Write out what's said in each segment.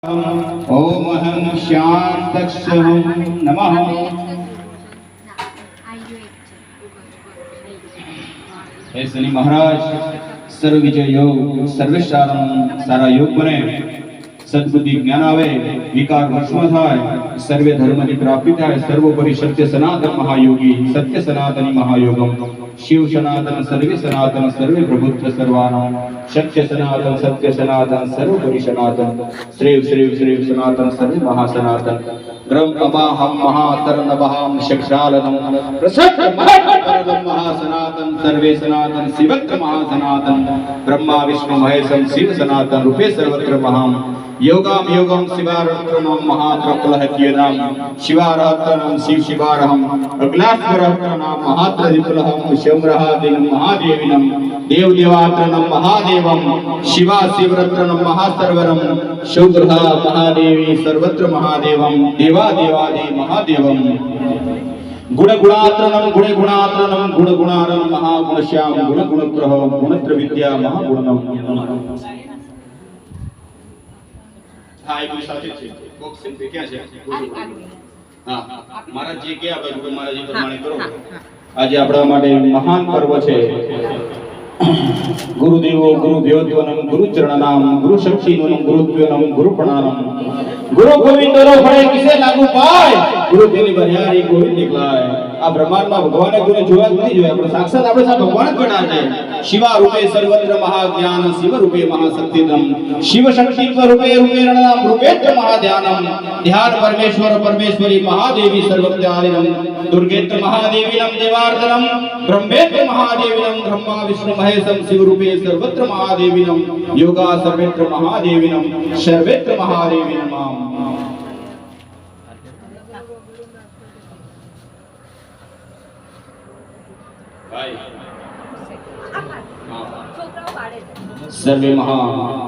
ओम अहं शांतक्षहं नमः। हे शनि महाराज, सर्व विजय योग, सर्वेश्वरम सारा योग बने, सद्बुद्धि ज्ञान आवे, विकार भस्म थाय, सर्वे धर्म की प्राप्ति थाय, सर्वोपरि सत्य सनातन महायोगी, सत्य सनातनी महायोगम, शिव सनातन सर्वे प्रभुत्व सर्वानाम, सत्य सनातन सर्वोपरि सनातन, श्रेव श्रेव श्रेव सनातन सर्वे महासनातन, ब्रह्म अमाहम महातरणबहाम शक्षालनम, प्रसन्न महातरणम महासनातन, सर्वे सनातन शिवत्र महासनातन, ब्रह्मा विष्णु महेशम शिव सनातन रूपे सर्वत्र महाम, योगम योगम शिवारहत्रनम महात्रकुलहत्यनाम, शिवारहत्रनम शिव शिवारहम, अग्लास्वरहत्रनम महात्रदिकुलहम, शम्रहादिनम महादेविनम, देव देवात्रनम महादेवम, शिवा शिवरत्रनम महासर्वरम, शुभ्रहा महादेवी सर्वत्र महादेवम, देवा देवादि महादेवम, गुण गुणात्रणम गुणे गुणात्रणम गुण गुणारम महागुणश्याम, गुण गुणप्रह गुणत्र विद्या महागुणनम। હા એ સાચું છે. બોક્સિંગ પે ક્યાં છે? હા મારા જે કે આપણે ગુરુ મહારાજ પ્રમાણે કરો. આજે આપણા માટે મહાન પર્વ છે. ગુરુદેવો ગુરુ દેવત્વનમ ગુરુ ચરણનામ ગુરુ શક્તિનમ ગુરુત્વનમ ગુરુ પ્રણામ, ગુરુ ગોવિંદનો ભળે કિસે લાગુ પાય, ગુરુ તેની બરિયારી ગોવિંદ નિકલાય. આ બ્રહ્માંડમાં ભગવાને કોઈને જોવા જ નથી જોયા, પણ સાક્ષાત આપણે સામે ભગવાન જ બન્યા છે. શિવા રૂપે સર્વત્ર મહાજ્ઞાન, શિવ રૂપે મહાશક્તિદમ, શિવ શક્તિ રૂપે રૂપેણનામ રૂપેત્ર મહાધ્યાનમ, ધ્યાન પરમેશ્વર પરમેશ્વરી મહાદેવી સર્વત્યારિનમ, દુર્ગેત્ર મહાદેવીનમ દેવાર્દનમ, બ્રહ્મેત્ર મહાદેવીનમ બ્રહ્મા વિષ્ણુ મહેશમ, શિવ રૂપે સર્વત્ર મહાદેવીનમ, યોગા સર્વેત્ર મહાદેવીનમ, સર્વેત્ર મહાદેવીનમ. सर्वे महा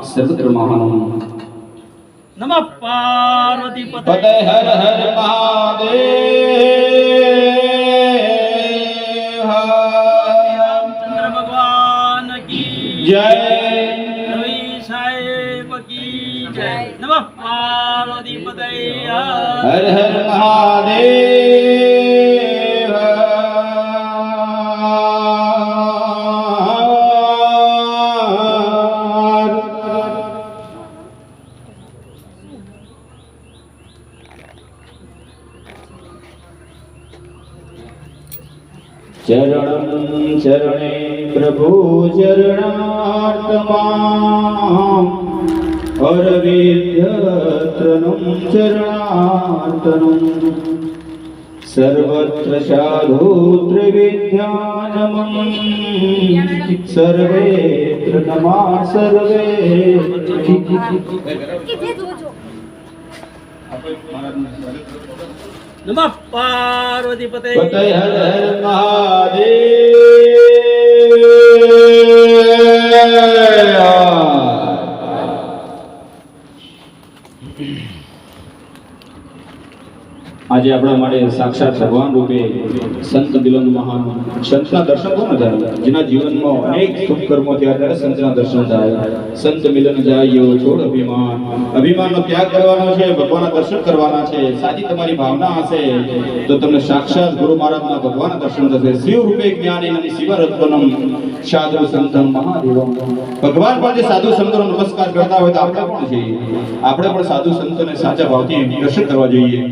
सर्वत्र महानम। नमः पार्वती पते हर हर महादेव। चंद्र भगवान की जय, रवि साहेब की जय। नमः पार्वती पते हर हर महादेव। चरणं चरणे प्रभु चरणार्तमां, अरविन्द्यत्रणं चरणार्तनं, सर्वत्र साधु त्रिविद्यानमं, सर्वेत्र नमः सर्वे। नमः पार्वती पते पते हर हर महादेव। આજે આપણા માટે સાક્ષાત ભગવાન રૂપે સંત મિલન મહાન, સંતના દર્શન કોને થાય? જેના જીવનમાં અનેક શુભ કર્મો થયા ત્યારે સંતના દર્શન થાય. સંત મિલન જાયો છોડ અભિમાન, અભિમાનનો ત્યાગ કરવાનો છે, ભગવાનના દર્શન કરવાના છે. સાચી તમારી ભાવના હશે તો તમને સાક્ષાત ગુરુ મહારાજના ભગવાનના દર્શન થશે. શિવ રૂપે જ્ઞાનીનમ શિવરત્વનમ, સાધુ સંતમ મહાદેવમ. ભગવાન પણ જે સાધુ સંતોનો નમસ્કાર કરતા હોય તો આપણે કોણ છીએ? આપણે પણ સાધુ સંતોને સાચા ભાવથી દર્શન કરવા જોઈએ.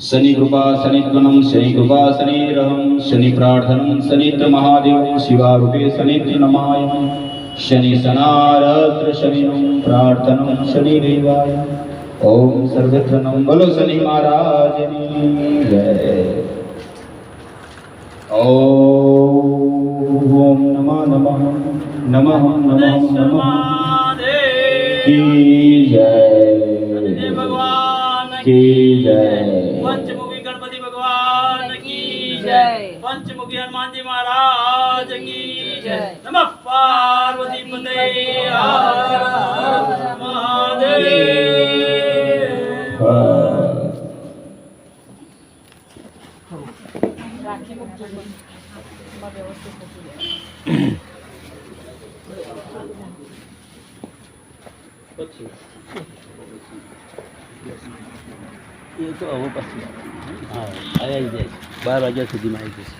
शनि कृपा शनित्वनम शनि कृपा शनिरहम, शनि प्रार्थनम शनित्र महादेव, शिवारूपे शनित्र नमाय, शनि सनारत्र शनिनं प्रार्थनम शनि देवाय। ओम सर्वत्र नम बोलो शनि महाराज की जय। ओम नमः नमः नमः नमः नमः की जय, भगवान की जय। पंचमुखी गणपति भगवान की जय। पंचमुखी हनुमान जी महाराज की जय। नमः पार्वती पते हर हर महादेव। મહાદેવ. એ તો હવે પછી આવી જાય 12 વાગ્યા સુધીમાં આવી જશે.